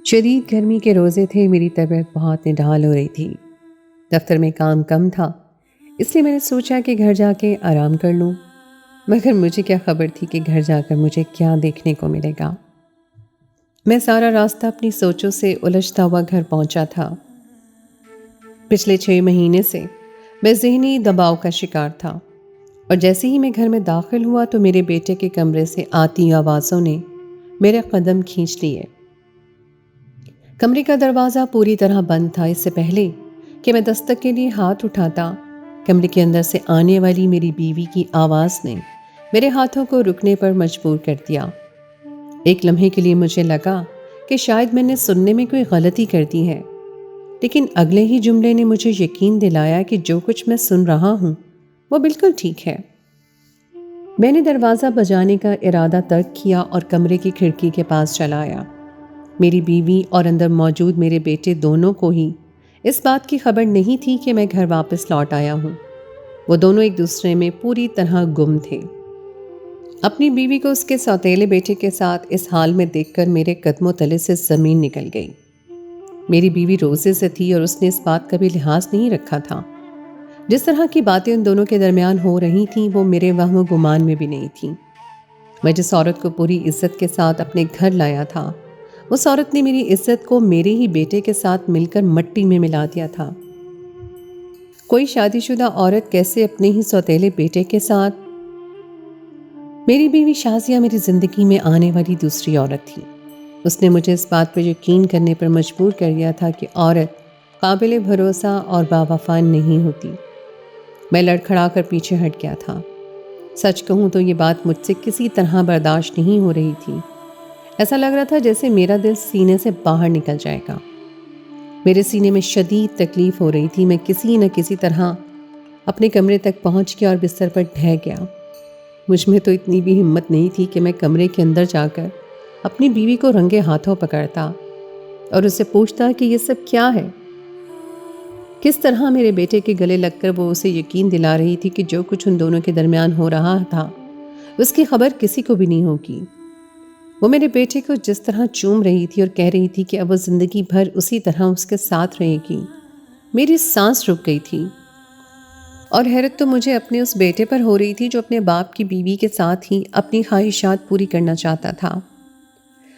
شدید گرمی کے روزے تھے، میری طبیعت بہت نڈھال ہو رہی تھی۔ دفتر میں کام کم تھا، اس لیے میں نے سوچا کہ گھر جا کے آرام کر لوں، مگر مجھے کیا خبر تھی کہ گھر جا کر مجھے کیا دیکھنے کو ملے گا۔ میں سارا راستہ اپنی سوچوں سے الجھتا ہوا گھر پہنچا تھا۔ پچھلے 6 مہینے سے میں ذہنی دباؤ کا شکار تھا، اور جیسے ہی میں گھر میں داخل ہوا تو میرے بیٹے کے کمرے سے آتی آوازوں نے میرے قدم کھینچ لیے۔ کمرے کا دروازہ پوری طرح بند تھا۔ اس سے پہلے کہ میں دستک کے لیے ہاتھ اٹھاتا، کمرے کے اندر سے آنے والی میری بیوی کی آواز نے میرے ہاتھوں کو رکنے پر مجبور کر دیا۔ ایک لمحے کے لیے مجھے لگا کہ شاید میں نے سننے میں کوئی غلطی کر دی ہے، لیکن اگلے ہی جملے نے مجھے یقین دلایا کہ جو کچھ میں سن رہا ہوں وہ بالکل ٹھیک ہے۔ میں نے دروازہ بجانے کا ارادہ ترک کیا اور کمرے کی کھڑکی کے پاس چلا آیا۔ میری بیوی اور اندر موجود میرے بیٹے دونوں کو ہی اس بات کی خبر نہیں تھی کہ میں گھر واپس لوٹ آیا ہوں۔ وہ دونوں ایک دوسرے میں پوری طرح گم تھے۔ اپنی بیوی کو اس کے سوتیلے بیٹے کے ساتھ اس حال میں دیکھ کر میرے قدموں تلے سے زمین نکل گئی۔ میری بیوی روزے سے تھی اور اس نے اس بات کا بھی لحاظ نہیں رکھا تھا۔ جس طرح کی باتیں ان دونوں کے درمیان ہو رہی تھیں وہ میرے وہم و گمان میں بھی نہیں تھیں۔ میں جس عورت کو پوری عزت کے ساتھ اپنے گھر لایا تھا، اس عورت نے میری عزت کو میرے ہی بیٹے کے ساتھ مل کر مٹی میں ملا دیا تھا۔ کوئی شادی شدہ عورت کیسے اپنے ہی سوتیلے بیٹے کے ساتھ؟ میری بیوی شازیہ میری زندگی میں آنے والی دوسری عورت تھی۔ اس نے مجھے اس بات پر یقین کرنے پر مجبور کر دیا تھا کہ عورت قابل بھروسہ اور باوفا نہیں ہوتی۔ میں لڑکھڑا کر پیچھے ہٹ گیا تھا۔ سچ کہوں تو یہ بات مجھ سے کسی طرح برداشت نہیں ہو رہی تھی۔ ایسا لگ رہا تھا جیسے میرا دل سینے سے باہر نکل جائے گا۔ میرے سینے میں شدید تکلیف ہو رہی تھی۔ میں کسی نہ کسی طرح اپنے کمرے تک پہنچ گیا اور بستر پر ڈھہ گیا۔ مجھ میں تو اتنی بھی ہمت نہیں تھی کہ میں کمرے کے اندر جا کر اپنی بیوی کو رنگے ہاتھوں پکڑتا اور اسے پوچھتا کہ یہ سب کیا ہے۔ کس طرح میرے بیٹے کے گلے لگ کر وہ اسے یقین دلا رہی تھی کہ جو کچھ ان دونوں کے درمیان ہو رہا تھا اس کی خبر کسی کو بھی نہیں ہوگی۔ وہ میرے بیٹے کو جس طرح چوم رہی تھی اور کہہ رہی تھی کہ اب وہ زندگی بھر اسی طرح اس کے ساتھ رہے گی، میری سانس رک گئی تھی۔ اور حیرت تو مجھے اپنے اس بیٹے پر ہو رہی تھی جو اپنے باپ کی بیوی کے ساتھ ہی اپنی خواہشات پوری کرنا چاہتا تھا۔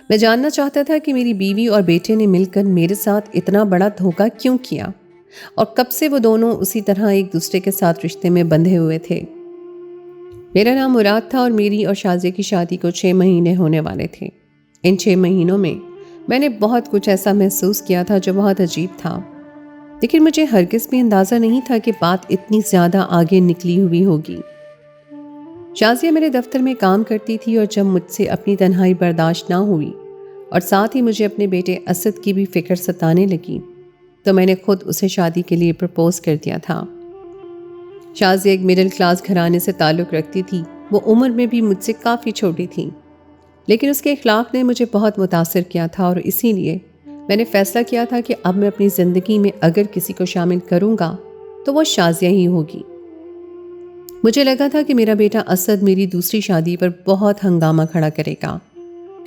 میں جاننا چاہتا تھا کہ میری بیوی اور بیٹے نے مل کر میرے ساتھ اتنا بڑا دھوکہ کیوں کیا، اور کب سے وہ دونوں اسی طرح ایک دوسرے کے ساتھ رشتے میں بندھے ہوئے تھے۔ میرا نام مراد تھا اور میری اور شازیہ کی شادی کو 6 مہینے ہونے والے تھے۔ ان 6 مہینوں میں نے بہت کچھ ایسا محسوس کیا تھا جو بہت عجیب تھا، لیکن مجھے ہرگز بھی اندازہ نہیں تھا کہ بات اتنی زیادہ آگے نکلی ہوئی ہوگی۔ شازیہ میرے دفتر میں کام کرتی تھی، اور جب مجھ سے اپنی تنہائی برداشت نہ ہوئی اور ساتھ ہی مجھے اپنے بیٹے اسد کی بھی فکر ستانے لگی تو میں نے خود اسے شادی کے لیے پرپوز کر دیا تھا۔ شازیہ ایک مڈل کلاس گھرانے سے تعلق رکھتی تھی۔ وہ عمر میں بھی مجھ سے کافی چھوٹی تھی، لیکن اس کے اخلاق نے مجھے بہت متاثر کیا تھا، اور اسی لیے میں نے فیصلہ کیا تھا کہ اب میں اپنی زندگی میں اگر کسی کو شامل کروں گا تو وہ شازیہ ہی ہوگی۔ مجھے لگا تھا کہ میرا بیٹا اسد میری دوسری شادی پر بہت ہنگامہ کھڑا کرے گا،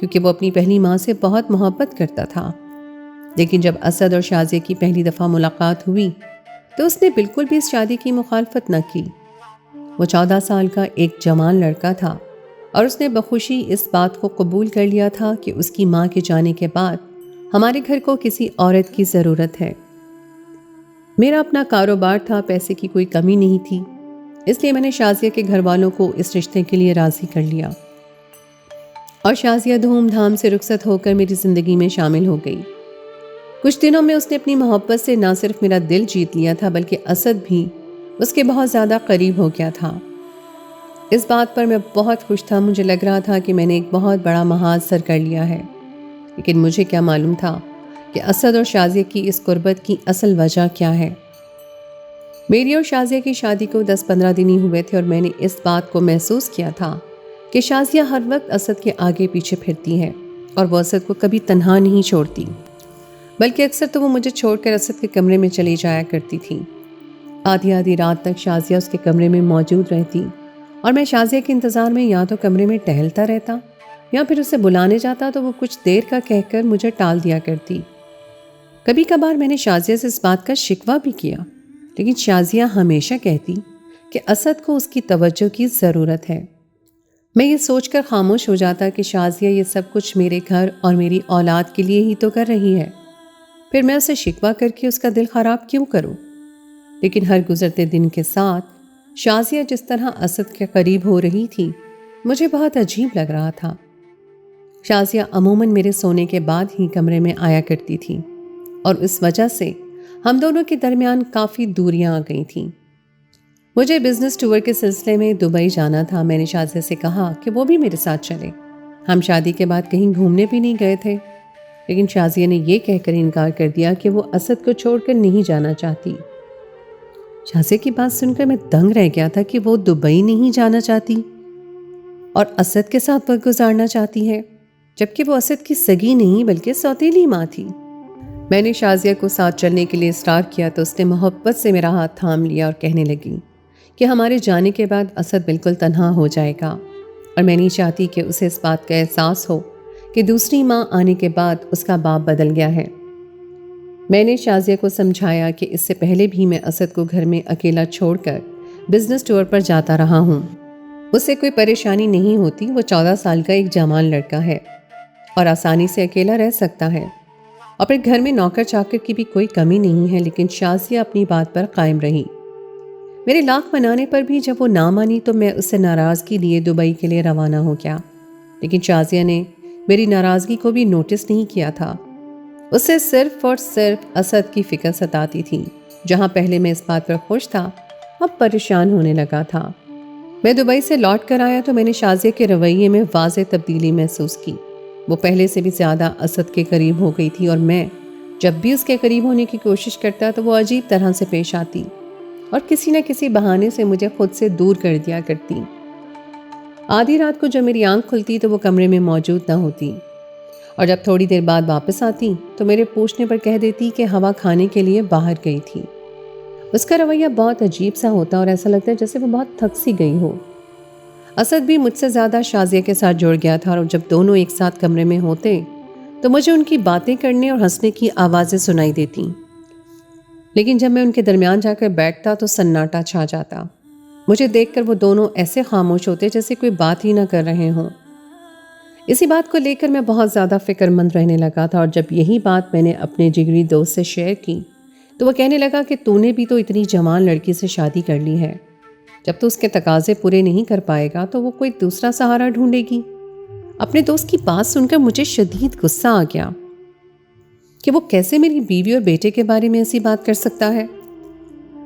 کیونکہ وہ اپنی پہلی ماں سے بہت محبت کرتا تھا۔ لیکن جب اسد اور شازیہ کی پہلی دفعہ ملاقات ہوئی تو اس نے بالکل بھی اس شادی کی مخالفت نہ کی۔ وہ 14 سال کا ایک جوان لڑکا تھا، اور اس نے بخوشی اس بات کو قبول کر لیا تھا کہ اس کی ماں کے جانے کے بعد ہمارے گھر کو کسی عورت کی ضرورت ہے۔ میرا اپنا کاروبار تھا، پیسے کی کوئی کمی نہیں تھی، اس لیے میں نے شازیہ کے گھر والوں کو اس رشتے کے لیے راضی کر لیا، اور شازیہ دھوم دھام سے رخصت ہو کر میری زندگی میں شامل ہو گئی۔ کچھ دنوں میں اس نے اپنی محبت سے نہ صرف میرا دل جیت لیا تھا بلکہ اسد بھی اس کے بہت زیادہ قریب ہو گیا تھا۔ اس بات پر میں بہت خوش تھا۔ مجھے لگ رہا تھا کہ میں نے ایک بہت بڑا محاذ سر کر لیا ہے، لیکن مجھے کیا معلوم تھا کہ اسد اور شازیہ کی اس قربت کی اصل وجہ کیا ہے۔ میری اور شازیہ کی شادی کو 10-15 دن ہی ہوئے تھے، اور میں نے اس بات کو محسوس کیا تھا کہ شازیہ ہر وقت اسد کے آگے پیچھے پھرتی ہے، اور وہ اسد کو کبھی تنہا نہیں چھوڑتی، بلکہ اکثر تو وہ مجھے چھوڑ کر اسد کے کمرے میں چلی جایا کرتی تھی۔ آدھی رات تک شازیہ اس کے کمرے میں موجود رہتی، اور میں شازیہ کے انتظار میں یا تو کمرے میں ٹہلتا رہتا یا پھر اسے بلانے جاتا تو وہ کچھ دیر کا کہہ کر مجھے ٹال دیا کرتی۔ کبھی کبھار میں نے شازیہ سے اس بات کا شکوہ بھی کیا، لیکن شازیہ ہمیشہ کہتی کہ اسد کو اس کی توجہ کی ضرورت ہے۔ میں یہ سوچ کر خاموش ہو جاتا کہ شازیہ یہ سب کچھ میرے گھر اور میری اولاد کے لیے ہی تو کر رہی ہے، پھر میں اسے شکوہ کر کے اس کا دل خراب کیوں کروں؟ لیکن ہر گزرتے دن کے ساتھ شازیہ جس طرح اسد کے قریب ہو رہی تھی مجھے بہت عجیب لگ رہا تھا۔ شازیہ عموماً میرے سونے کے بعد ہی کمرے میں آیا کرتی تھی اور اس وجہ سے ہم دونوں کے درمیان کافی دوریاں آ گئی تھیں۔ مجھے بزنس ٹور کے سلسلے میں دبئی جانا تھا۔ میں نے شازیہ سے کہا کہ وہ بھی میرے ساتھ چلے۔ ہم شادی کے بعد کہیں گھومنے بھی نہیں گئے تھے، لیکن شازیہ نے یہ کہہ کر انکار کر دیا کہ وہ اسد کو چھوڑ کر نہیں جانا چاہتی۔ شازیہ کی بات سن کر میں دنگ رہ گیا تھا کہ وہ دبئی نہیں جانا چاہتی اور اسد کے ساتھ وقت گزارنا چاہتی ہے، جبکہ وہ اسد کی سگی نہیں بلکہ سوتیلی ماں تھی۔ میں نے شازیہ کو ساتھ چلنے کے لیے اصرار کیا تو اس نے محبت سے میرا ہاتھ تھام لیا اور کہنے لگی کہ ہمارے جانے کے بعد اسد بالکل تنہا ہو جائے گا، اور میں نہیں چاہتی کہ اسے اس بات کا احساس ہو کہ دوسری ماں آنے کے بعد اس کا باپ بدل گیا ہے۔ میں نے شازیہ کو سمجھایا کہ اس سے پہلے بھی میں اسد کو گھر میں اکیلا چھوڑ کر بزنس ٹور پر جاتا رہا ہوں۔ اس سے کوئی پریشانی نہیں ہوتی، وہ 14 سال کا ایک جوان لڑکا ہے اور آسانی سے اکیلا رہ سکتا ہے، اور پھر گھر میں نوکر چاکر کی بھی کوئی کمی نہیں ہے۔ لیکن شازیہ اپنی بات پر قائم رہی۔ میرے لاکھ منانے پر بھی جب وہ نہ مانی تو میں اس سے ناراضگی لیے دبئی کے لیے روانہ ہو گیا، لیکن شازیہ نے میری ناراضگی کو بھی نوٹس نہیں کیا تھا۔ اسے صرف اور صرف اسد کی فکر ستاتی تھی۔ جہاں پہلے میں اس بات پر خوش تھا، اب پریشان ہونے لگا تھا۔ میں دبئی سے لوٹ کر آیا تو میں نے شازیہ کے رویے میں واضح تبدیلی محسوس کی۔ وہ پہلے سے بھی زیادہ اسد کے قریب ہو گئی تھی، اور میں جب بھی اس کے قریب ہونے کی کوشش کرتا تو وہ عجیب طرح سے پیش آتی اور کسی نہ کسی بہانے سے مجھے خود سے دور کر دیا کرتی۔ آدھی رات کو جب میری آنکھ کھلتی تو وہ کمرے میں موجود نہ ہوتی، اور جب تھوڑی دیر بعد واپس آتی تو میرے پوچھنے پر کہہ دیتی کہ ہوا کھانے کے لیے باہر گئی تھی۔ اس کا رویہ بہت عجیب سا ہوتا اور ایسا لگتا ہے جیسے وہ بہت تھک سی گئی ہو۔ اسد بھی مجھ سے زیادہ شازیہ کے ساتھ جڑ گیا تھا، اور جب دونوں ایک ساتھ کمرے میں ہوتے تو مجھے ان کی باتیں کرنے اور ہنسنے کی آوازیں سنائی دیتی، لیکن جب میں ان کے درمیان جا کر بیٹھتا تو سناٹا چھا جاتا۔ مجھے دیکھ کر وہ دونوں ایسے خاموش ہوتے جیسے کوئی بات ہی نہ کر رہے ہوں۔ اسی بات کو لے کر میں بہت زیادہ فکر مند رہنے لگا تھا، اور جب یہی بات میں نے اپنے جگری دوست سے شیئر کی تو وہ کہنے لگا کہ تو نے بھی تو اتنی جوان لڑکی سے شادی کر لی ہے، جب تو اس کے تقاضے پورے نہیں کر پائے گا تو وہ کوئی دوسرا سہارا ڈھونڈے گی۔ اپنے دوست کی بات سن کر مجھے شدید غصہ آ گیا کہ وہ کیسے میری بیوی اور بیٹے کے بارے میں ایسی بات کر سکتا ہے۔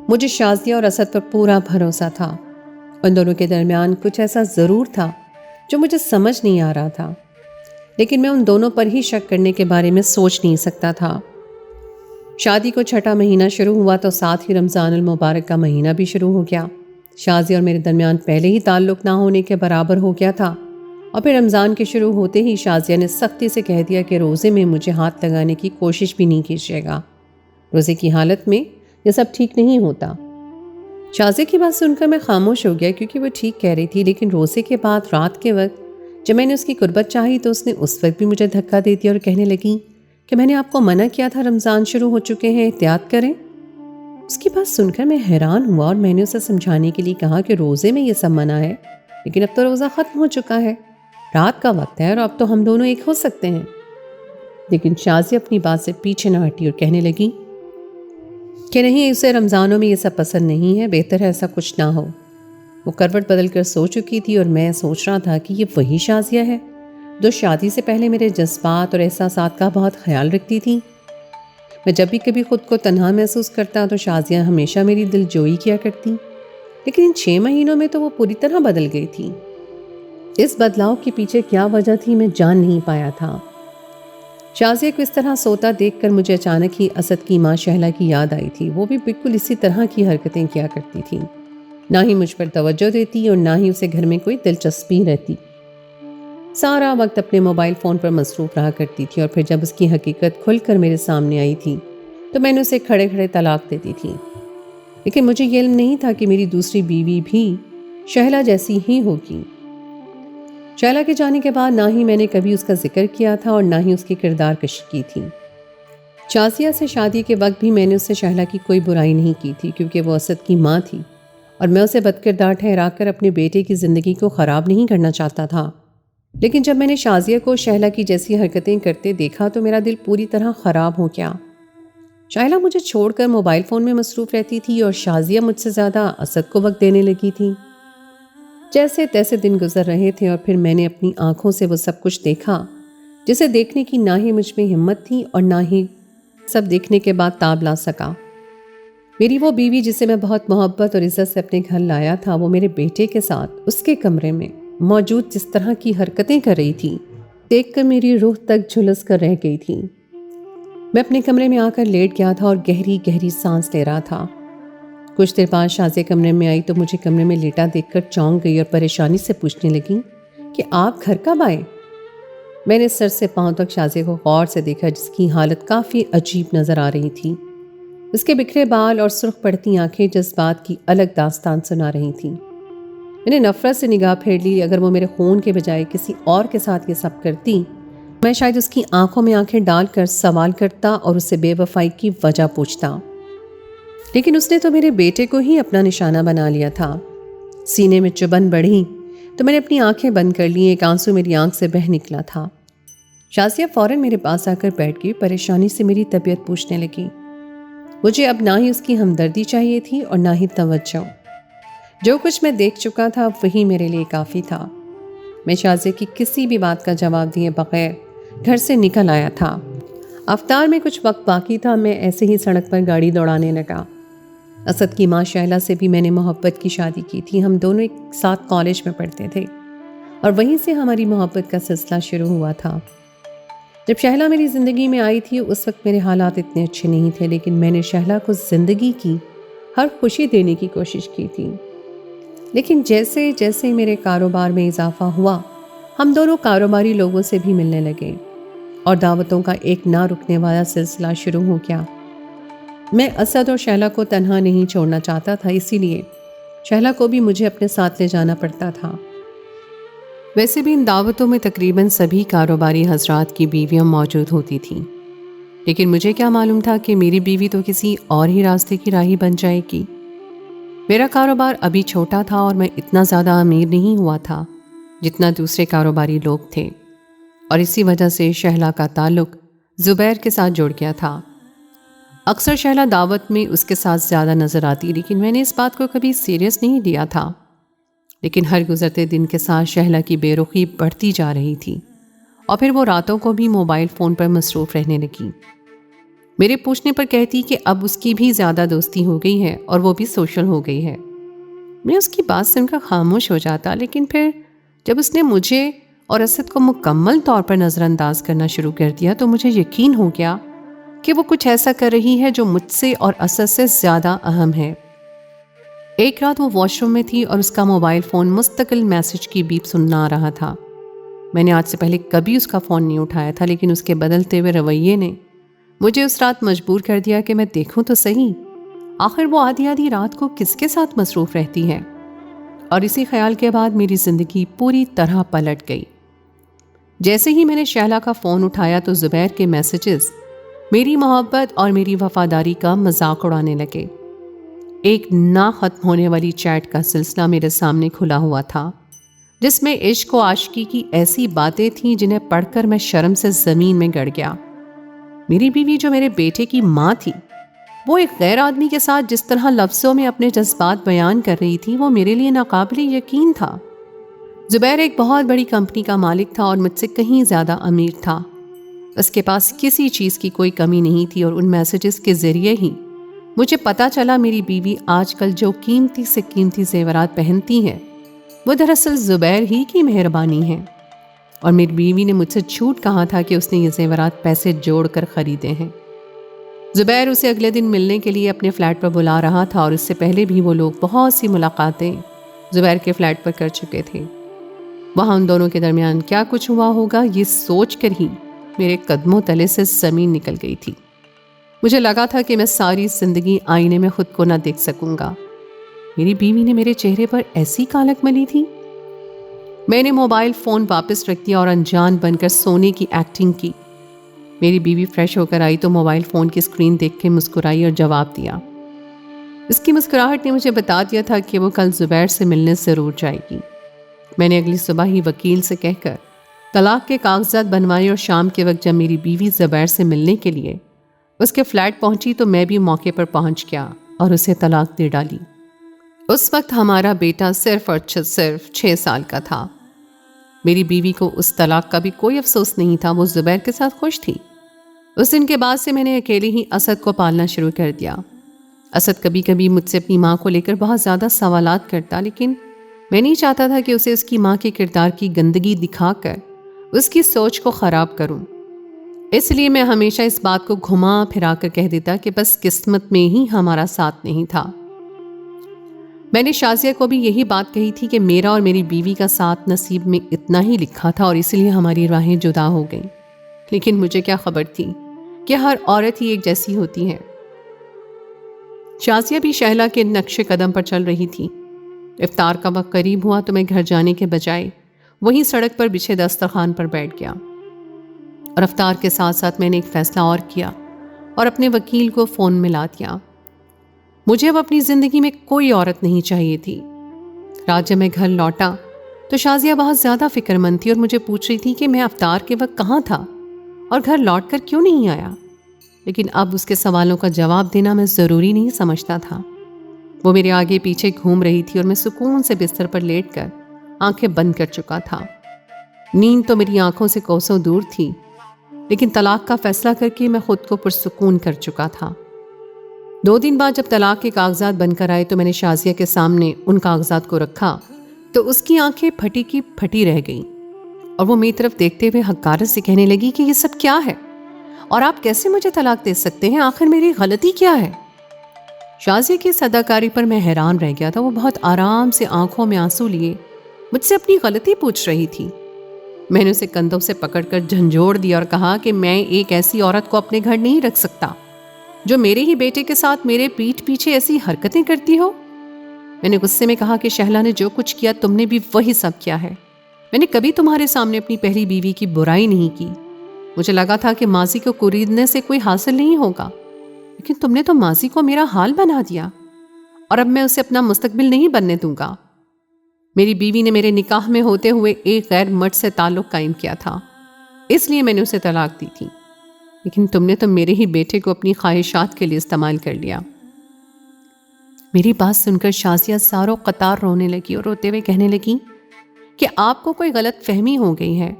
مجھے شازیہ اور اسد پر پورا بھروسہ تھا۔ ان دونوں کے درمیان کچھ ایسا ضرور تھا جو مجھے سمجھ نہیں آ رہا تھا، لیکن میں ان دونوں پر ہی شک کرنے کے بارے میں سوچ نہیں سکتا تھا۔ شادی کو 6واں مہینہ شروع ہوا تو ساتھ ہی رمضان المبارک کا مہینہ بھی شروع ہو گیا۔ شازیہ اور میرے درمیان پہلے ہی تعلق نہ ہونے کے برابر ہو گیا تھا، اور پھر رمضان کے شروع ہوتے ہی شازیہ نے سختی سے کہہ دیا کہ روزے میں مجھے ہاتھ لگانے کی کوشش بھی نہیں کیجیے گا، روزے کی حالت میں یہ سب ٹھیک نہیں ہوتا۔ شازیہ کی بات سن کر میں خاموش ہو گیا، کیونکہ وہ ٹھیک کہہ رہی تھی، لیکن روزے کے بعد رات کے وقت جب میں نے اس کی قربت چاہی تو اس نے اس وقت بھی مجھے دھکا دے دیا اور کہنے لگی کہ میں نے آپ کو منع کیا تھا، رمضان شروع ہو چکے ہیں، احتیاط کریں۔ اس کی بات سن کر میں حیران ہوا، اور میں نے اسے سمجھانے کے لیے کہا کہ روزے میں یہ سب منع ہے، لیکن اب تو روزہ ختم ہو چکا ہے، رات کا وقت ہے، اور اب تو ہم دونوں ایک ہو سکتے ہیں۔ لیکن شازیہ اپنی بات سے پیچھے نہ ہٹی اور کہنے لگی کہ نہیں، اسے رمضانوں میں یہ سب پسند نہیں ہے، بہتر ہے ایسا کچھ نہ ہو۔ وہ کروٹ بدل کر سو چکی تھی، اور میں سوچ رہا تھا کہ یہ وہی شازیہ ہے جو شادی سے پہلے میرے جذبات اور احساسات کا بہت خیال رکھتی تھی۔ میں جب بھی کبھی خود کو تنہا محسوس کرتا تو شازیہ ہمیشہ میری دل جوئی کیا کرتی، لیکن ان 6 مہینوں میں تو وہ پوری طرح بدل گئی تھی۔ اس بدلاؤ کے پیچھے کیا وجہ تھی میں جان نہیں پایا تھا۔ شازیہ کو اس طرح سوتا دیکھ کر مجھے اچانک ہی اسد کی ماں شہلا کی یاد آئی تھی۔ وہ بھی بالکل اسی طرح کی حرکتیں کیا کرتی تھی، نہ ہی مجھ پر توجہ دیتی اور نہ ہی اسے گھر میں کوئی دلچسپی رہتی، سارا وقت اپنے موبائل فون پر مصروف رہا کرتی تھی، اور پھر جب اس کی حقیقت کھل کر میرے سامنے آئی تھی تو میں نے اسے کھڑے کھڑے طلاق دیتی تھی۔ لیکن مجھے یہ علم نہیں تھا کہ میری دوسری بیوی بھی شہلا جیسی ہی ہوگی۔ شائلہ کے جانے کے بعد نہ ہی میں نے کبھی اس کا ذکر کیا تھا اور نہ ہی اس کی کردار کشی کی تھی۔ شازیہ سے شادی کے وقت بھی میں نے اس سے شائلہ کی کوئی برائی نہیں کی تھی، کیونکہ وہ اسد کی ماں تھی اور میں اسے بد کردار ٹھہرا کر اپنے بیٹے کی زندگی کو خراب نہیں کرنا چاہتا تھا۔ لیکن جب میں نے شازیہ کو شائلہ کی جیسی حرکتیں کرتے دیکھا تو میرا دل پوری طرح خراب ہو گیا۔ شائلہ مجھے چھوڑ کر موبائل فون میں مصروف رہتی تھی اور شازیہ مجھ سے زیادہ اسد کو وقت دینے لگی تھی۔ جیسے تیسے دن گزر رہے تھے اور پھر میں نے اپنی آنکھوں سے وہ سب کچھ دیکھا جسے دیکھنے کی نہ ہی مجھ میں ہمت تھی اور نہ ہی سب دیکھنے کے بعد تاب لا سکا۔ میری وہ بیوی جسے میں بہت محبت اور عزت سے اپنے گھر لایا تھا، وہ میرے بیٹے کے ساتھ اس کے کمرے میں موجود جس طرح کی حرکتیں کر رہی تھی دیکھ کر میری روح تک جھلس کر رہ گئی تھی۔ میں اپنے کمرے میں آ کر لیٹ گیا تھا اور گہری گہری سانس لے رہا تھا۔ کچھ دیر بعد شازیہ کمرے میں آئی تو مجھے کمرے میں لیٹا دیکھ کر چونک گئی اور پریشانی سے پوچھنے لگی کہ آپ گھر کب آئے؟ میں نے سر سے پاؤں تک شازیہ کو غور سے دیکھا، جس کی حالت کافی عجیب نظر آ رہی تھی۔ اس کے بکھرے بال اور سرخ پڑتی آنکھیں جذبات کی الگ داستان سنا رہی تھیں۔ میں نے نفرت سے نگاہ پھیر لی۔ اگر وہ میرے خون کے بجائے کسی اور کے ساتھ یہ سب کرتی، میں شاید اس کی آنکھوں میں آنکھیں ڈال کر سوال کرتا اور اس سے بے وفائی کی وجہ پوچھتا، لیکن اس نے تو میرے بیٹے کو ہی اپنا نشانہ بنا لیا تھا۔ سینے میں چبھن بڑھی تو میں نے اپنی آنکھیں بند کر لی۔ ایک آنسو میری آنکھ سے بہہ نکلا تھا۔ شازیہ فوراً میرے پاس آ کر بیٹھ گئی، پریشانی سے میری طبیعت پوچھنے لگی۔ مجھے اب نہ ہی اس کی ہمدردی چاہیے تھی اور نہ ہی توجہ۔ جو کچھ میں دیکھ چکا تھا وہی میرے لیے کافی تھا۔ میں شازیہ کی کسی بھی بات کا جواب دیے بغیر گھر سے نکل آیا تھا۔ افطار میں کچھ وقت باقی تھا، میں ایسے ہی سڑک پر گاڑی دوڑانے لگا۔ اسد کی ماں شائلہ سے بھی میں نے محبت کی شادی کی تھی۔ ہم دونوں ایک ساتھ کالج میں پڑھتے تھے اور وہیں سے ہماری محبت کا سلسلہ شروع ہوا تھا۔ جب شائلہ میری زندگی میں آئی تھی اس وقت میرے حالات اتنے اچھے نہیں تھے، لیکن میں نے شائلہ کو زندگی کی ہر خوشی دینے کی کوشش کی تھی۔ لیکن جیسے جیسے میرے کاروبار میں اضافہ ہوا، ہم دونوں کاروباری لوگوں سے بھی ملنے لگے اور دعوتوں کا ایک نہ رکنے والا سلسلہ شروع ہو گیا۔ میں اسد اور شائلہ کو تنہا نہیں چھوڑنا چاہتا تھا، اسی لیے شائلہ کو بھی مجھے اپنے ساتھ لے جانا پڑتا تھا۔ ویسے بھی ان دعوتوں میں تقریباً سبھی کاروباری حضرات کی بیویاں موجود ہوتی تھیں، لیکن مجھے کیا معلوم تھا کہ میری بیوی تو کسی اور ہی راستے کی راہی بن جائے گی۔ میرا کاروبار ابھی چھوٹا تھا اور میں اتنا زیادہ امیر نہیں ہوا تھا جتنا دوسرے کاروباری لوگ تھے، اور اسی وجہ سے شائلہ کا تعلق زبیر کے ساتھ جڑ گیا تھا۔ اکثر شائلہ دعوت میں اس کے ساتھ زیادہ نظر آتی، لیکن میں نے اس بات کو کبھی سیریس نہیں لیا تھا۔ لیکن ہر گزرتے دن کے ساتھ شائلہ کی بے رخی بڑھتی جا رہی تھی اور پھر وہ راتوں کو بھی موبائل فون پر مصروف رہنے لگی۔ میرے پوچھنے پر کہتی کہ اب اس کی بھی زیادہ دوستی ہو گئی ہے اور وہ بھی سوشل ہو گئی ہے۔ میں اس کی بات سن کر خاموش ہو جاتا، لیکن پھر جب اس نے مجھے اور اسد کو مکمل طور پر نظر انداز کرنا شروع کر دیا تو مجھے یقین ہو گیا کہ وہ کچھ ایسا کر رہی ہے جو مجھ سے اور اسد سے زیادہ اہم ہے۔ ایک رات وہ واش روم میں تھی اور اس کا موبائل فون مستقل میسج کی بیپ سننا آ رہا تھا۔ میں نے آج سے پہلے کبھی اس کا فون نہیں اٹھایا تھا، لیکن اس کے بدلتے ہوئے رویے نے مجھے اس رات مجبور کر دیا کہ میں دیکھوں تو صحیح، آخر وہ آدھی آدھی رات کو کس کے ساتھ مصروف رہتی ہے۔ اور اسی خیال کے بعد میری زندگی پوری طرح پلٹ گئی۔ جیسے ہی میں نے شائلہ کا فون اٹھایا تو زبیر کے میسیجز میری محبت اور میری وفاداری کا مذاق اڑانے لگے۔ ایک نہ ختم ہونے والی چیٹ کا سلسلہ میرے سامنے کھلا ہوا تھا، جس میں عشق و عاشقی کی ایسی باتیں تھیں جنہیں پڑھ کر میں شرم سے زمین میں گڑ گیا۔ میری بیوی جو میرے بیٹے کی ماں تھی، وہ ایک غیر آدمی کے ساتھ جس طرح لفظوں میں اپنے جذبات بیان کر رہی تھی وہ میرے لیے ناقابل یقین تھا۔ زبیر ایک بہت بڑی کمپنی کا مالک تھا اور مجھ سے کہیں زیادہ امیر تھا۔ اس کے پاس کسی چیز کی کوئی کمی نہیں تھی، اور ان میسیجز کے ذریعے ہی مجھے پتا چلا میری بیوی آج کل جو قیمتی سے قیمتی زیورات پہنتی ہے وہ دراصل زبیر ہی کی مہربانی ہے، اور میری بیوی نے مجھ سے جھوٹ کہا تھا کہ اس نے یہ زیورات پیسے جوڑ کر خریدے ہیں۔ زبیر اسے اگلے دن ملنے کے لیے اپنے فلیٹ پر بلا رہا تھا، اور اس سے پہلے بھی وہ لوگ بہت سی ملاقاتیں زبیر کے فلیٹ پر کر چکے تھے۔ وہاں ان دونوں کے درمیان کیا کچھ ہوا ہوگا یہ سوچ کر ہی میرے قدموں تلے سے زمین نکل گئی تھی۔ مجھے لگا تھا کہ میں ساری زندگی آئینے میں خود کو نہ دیکھ سکوں گا۔ میری بیوی نے میرے چہرے پر ایسی کالک ملی تھی۔ میں نے موبائل فون واپس رکھ دیا اور انجان بن کر سونے کی ایکٹنگ کی۔ میری بیوی فریش ہو کر آئی تو موبائل فون کی اسکرین دیکھ کے مسکرائی اور جواب دیا۔ اس کی مسکراہٹ نے مجھے بتا دیا تھا کہ وہ کل زبیر سے ملنے ضرور جائے گی۔ میں نے اگلی صبح ہی وکیل سے کہہ کر طلاق کے کاغذات بنوائے اور شام کے وقت جب میری بیوی زبیر سے ملنے کے لیے اس کے فلیٹ پہنچی تو میں بھی موقع پر پہنچ گیا اور اسے طلاق دے ڈالی۔ اس وقت ہمارا بیٹا صرف 6 سال کا تھا۔ میری بیوی کو اس طلاق کا بھی کوئی افسوس نہیں تھا، وہ زبیر کے ساتھ خوش تھی۔ اس دن کے بعد سے میں نے اکیلے ہی اسد کو پالنا شروع کر دیا۔ اسد کبھی کبھی مجھ سے اپنی ماں کو لے کر بہت زیادہ سوالات کرتا، لیکن میں نہیں چاہتا تھا کہ اسے اس کی ماں کے کردار کی گندگی دکھا کر اس کی سوچ کو خراب کروں۔ اس لیے میں ہمیشہ اس بات کو گھما پھرا کر کہہ دیتا کہ بس قسمت میں ہی ہمارا ساتھ نہیں تھا۔ میں نے شازیہ کو بھی یہی بات کہی تھی کہ میرا اور میری بیوی کا ساتھ نصیب میں اتنا ہی لکھا تھا اور اس لیے ہماری راہیں جدا ہو گئیں، لیکن مجھے کیا خبر تھی کہ ہر عورت ہی ایک جیسی ہوتی ہے۔ شازیہ بھی شہلا کے نقش قدم پر چل رہی تھی۔ افطار کا وقت قریب ہوا تو میں گھر جانے کے بجائے وہیں سڑک پر بچھے دسترخوان پر بیٹھ گیا، اور افطار کے ساتھ ساتھ میں نے ایک فیصلہ اور کیا اور اپنے وکیل کو فون ملا دیا۔ مجھے اب اپنی زندگی میں کوئی عورت نہیں چاہیے تھی۔ رات جب میں گھر لوٹا تو شازیہ بہت زیادہ فکر مند تھی اور مجھے پوچھ رہی تھی کہ میں افطار کے وقت کہاں تھا اور گھر لوٹ کر کیوں نہیں آیا، لیکن اب اس کے سوالوں کا جواب دینا میں ضروری نہیں سمجھتا تھا۔ وہ میرے آگے پیچھے گھوم رہی تھی اور میں سکون سے بستر پر لیٹ کر آنکھیں بند کر چکا تھا۔ نیند تو میری آنکھوں سے کوسوں دور تھی، لیکن طلاق کا فیصلہ کر کے میں خود کو پرسکون کر چکا تھا۔ 2 دن بعد جب طلاق کے کاغذات بن کر آئے تو میں نے شازیہ کے سامنے ان کاغذات کو رکھا تو اس کی آنکھیں پھٹی کی پھٹی رہ گئیں، اور وہ میری طرف دیکھتے ہوئے حقارت سے کہنے لگی کہ یہ سب کیا ہے اور آپ کیسے مجھے طلاق دے سکتے ہیں، آخر میری غلطی کیا ہے؟ شازیہ کی صداکاری پر میں حیران رہ گیا تھا۔ وہ بہت آرام سے آنکھوں میں آنسو لیے مجھ سے اپنی غلطی پوچھ رہی تھی۔ میں نے اسے کندھوں سے پکڑ کر جھنجھوڑ دیا اور کہا کہ میں ایک ایسی عورت کو اپنے گھر نہیں رکھ سکتا جو میرے ہی بیٹے کے ساتھ میرے پیٹھ پیچھے ایسی حرکتیں کرتی ہو۔ میں نے غصے میں کہا کہ شہلا نے جو کچھ کیا تم نے بھی وہی سب کیا ہے۔ میں نے کبھی تمہارے سامنے اپنی پہلی بیوی کی برائی نہیں کی۔ مجھے لگا تھا کہ ماضی کو کوریدنے سے کوئی حاصل نہیں ہوگا، لیکن تم نے تو ماضی کو میرا حال بنا دیا، اور اب میں اسے اپنا مستقبل نہیں بننے دوں گا۔ میری بیوی نے میرے نکاح میں ہوتے ہوئے ایک غیر مرد سے تعلق قائم کیا تھا، اس لیے میں نے اسے طلاق دی تھی، لیکن تم نے تو میرے ہی بیٹے کو اپنی خواہشات کے لیے استعمال کر لیا۔ میری بات سن کر شازیہ ساروں قطار رونے لگی اور روتے ہوئے کہنے لگی کہ آپ کو کوئی غلط فہمی ہو گئی ہے،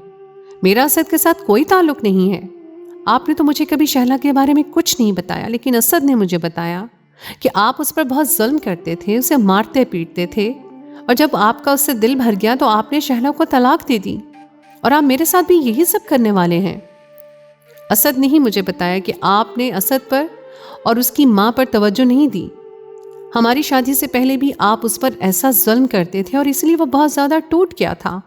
میرا اسد کے ساتھ کوئی تعلق نہیں ہے۔ آپ نے تو مجھے کبھی شہلا کے بارے میں کچھ نہیں بتایا، لیکن اسد نے مجھے بتایا کہ آپ اس پر بہت ظلم کرتے تھے، اسے مارتے پیٹتے تھے، اور جب آپ کا اس سے دل بھر گیا تو آپ نے شہلا کو طلاق دے دی، اور آپ میرے ساتھ بھی یہی سب کرنے والے ہیں۔ اسد نے ہی مجھے بتایا کہ آپ نے اسد پر اور اس کی ماں پر توجہ نہیں دی۔ ہماری شادی سے پہلے بھی آپ اس پر ایسا ظلم کرتے تھے اور اس لیے وہ بہت زیادہ ٹوٹ گیا تھا۔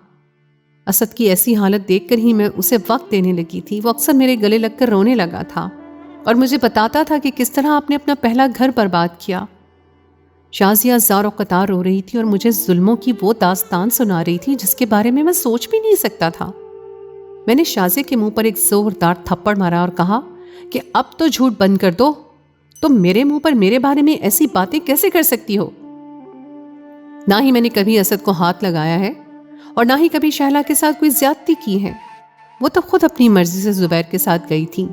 اسد کی ایسی حالت دیکھ کر ہی میں اسے وقت دینے لگی تھی۔ وہ اکثر میرے گلے لگ کر رونے لگا تھا اور مجھے بتاتا تھا کہ کس طرح آپ نے اپنا پہلا گھر برباد کیا۔ شازیہ زار و قطار رو رہی تھی اور مجھے ظلموں کی وہ داستان سنا رہی تھی جس کے بارے میں سوچ بھی نہیں سکتا تھا۔ میں نے شازیہ کے منہ پر ایک زوردار تھپڑ مارا اور کہا کہ اب تو جھوٹ بند کر دو، تم میرے منہ پر میرے بارے میں ایسی باتیں کیسے کر سکتی ہو؟ نہ ہی میں نے کبھی اسد کو ہاتھ لگایا ہے اور نہ ہی کبھی شہلا کے ساتھ کوئی زیادتی کی ہے۔ وہ تو خود اپنی مرضی سے زبیر کے ساتھ گئی تھی،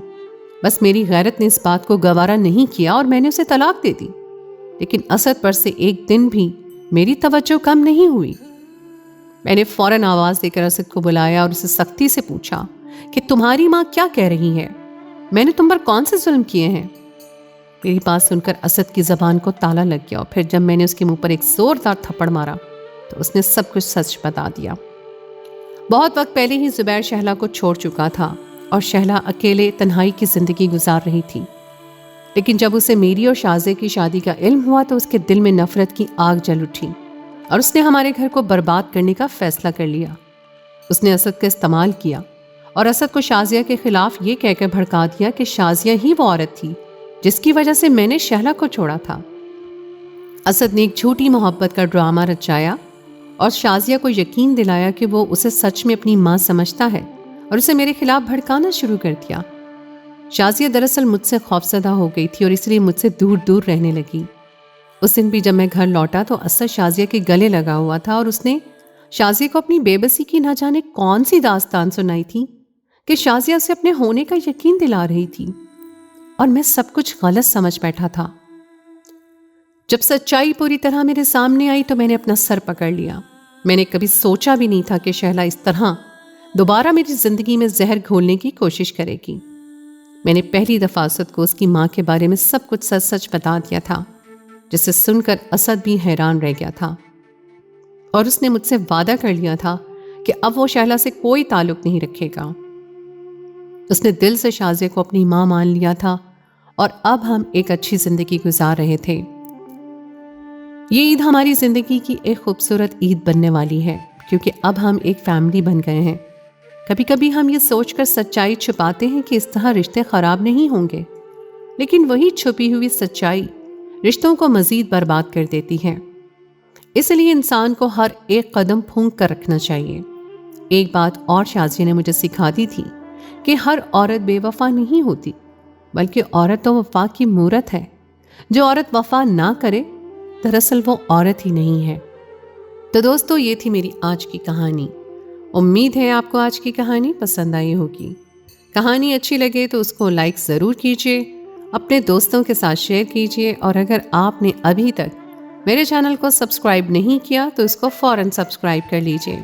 بس میری غیرت نے اس بات کو گوارا نہیں کیا اور میں نے اسے طلاق دے دی، لیکن اسد پر سے ایک دن بھی میری توجہ کم نہیں ہوئی۔ میں نے فوراً آواز دے کر اسد کو بلایا اور اسے سختی سے پوچھا کہ تمہاری ماں کیا کہہ رہی ہے، میں نے تم پر کون سے ظلم کیے ہیں؟ میری بات سن کر اسد کی زبان کو تالا لگ گیا، اور پھر جب میں نے اس کے منہ پر ایک زوردار تھپڑ مارا تو اس نے سب کچھ سچ بتا دیا۔ بہت وقت پہلے ہی زبیر شہلا کو چھوڑ چکا تھا اور شہلا اکیلے تنہائی کی زندگی گزار رہی تھی، لیکن جب اسے میری اور شازیہ کی شادی کا علم ہوا تو اس کے دل میں نفرت کی آگ جل اٹھی اور اس نے ہمارے گھر کو برباد کرنے کا فیصلہ کر لیا۔ اس نے اسد کا استعمال کیا اور اسد کو شازیہ کے خلاف یہ کہہ کر بھڑکا دیا کہ شازیہ ہی وہ عورت تھی جس کی وجہ سے میں نے شہلا کو چھوڑا تھا۔ اسد نے ایک جھوٹی محبت کا ڈرامہ رچایا اور شازیہ کو یقین دلایا کہ وہ اسے سچ میں اپنی ماں سمجھتا ہے اور اسے میرے خلاف بھڑکانا شروع کر دیا۔ شازیہ دراصل مجھ سے خوفزدہ ہو گئی تھی اور اس لیے مجھ سے دور دور رہنے لگی۔ اس دن بھی جب میں گھر لوٹا تو اسد شازیہ کے گلے لگا ہوا تھا اور اس نے شازیہ کو اپنی بے بسی کی نہ جانے کون سی داستان سنائی تھی کہ شازیہ اسے اپنے ہونے کا یقین دلا رہی تھی، اور میں سب کچھ غلط سمجھ بیٹھا تھا۔ جب سچائی پوری طرح میرے سامنے آئی تو میں نے اپنا سر پکڑ لیا۔ میں نے کبھی سوچا بھی نہیں تھا کہ شہلا اس طرح دوبارہ میری زندگی میں زہر گھولنے کی کوشش کرے گی۔ میں نے پہلی دفعہ اسد کو اس کی ماں کے بارے میں سب کچھ سچ سچ بتا دیا تھا، جسے سن کر اسد بھی حیران رہ گیا تھا، اور اس نے مجھ سے وعدہ کر لیا تھا کہ اب وہ شہلا سے کوئی تعلق نہیں رکھے گا۔ اس نے دل سے شازیہ کو اپنی ماں مان لیا تھا اور اب ہم ایک اچھی زندگی گزار رہے تھے۔ یہ عید ہماری زندگی کی ایک خوبصورت عید بننے والی ہے، کیونکہ اب ہم ایک فیملی بن گئے ہیں۔ کبھی کبھی ہم یہ سوچ کر سچائی چھپاتے ہیں کہ اس طرح رشتے خراب نہیں ہوں گے، لیکن وہی چھپی ہوئی سچائی رشتوں کو مزید برباد کر دیتی ہے۔ اس لیے انسان کو ہر ایک قدم پھونک کر رکھنا چاہیے۔ ایک بات اور شازیہ نے مجھے سکھا دی تھی کہ ہر عورت بے وفا نہیں ہوتی، بلکہ عورت تو وفا کی مورت ہے۔ جو عورت وفا نہ کرے دراصل وہ عورت ہی نہیں ہے۔ تو دوستو، یہ تھی میری آج کی کہانی۔ امید ہے آپ کو آج کی کہانی پسند آئی ہوگی۔ کہانی اچھی لگے تو اس کو لائک ضرور کیجیے، اپنے دوستوں کے ساتھ شیئر کیجیے، اور اگر آپ نے ابھی تک میرے چینل کو سبسکرائب نہیں کیا تو اس کو فوراً سبسکرائب کر لیجیے،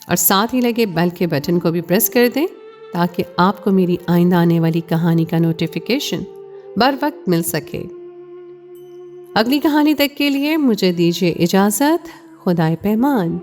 اور ساتھ ہی لگے بیل کے بٹن کو بھی پریس کر دیں تاکہ آپ کو میری آئندہ آنے والی کہانی کا نوٹیفیکیشن بر وقت مل سکے۔ اگلی کہانی تک کے لیے مجھے دیجیے اجازت۔ خدائے پیمان۔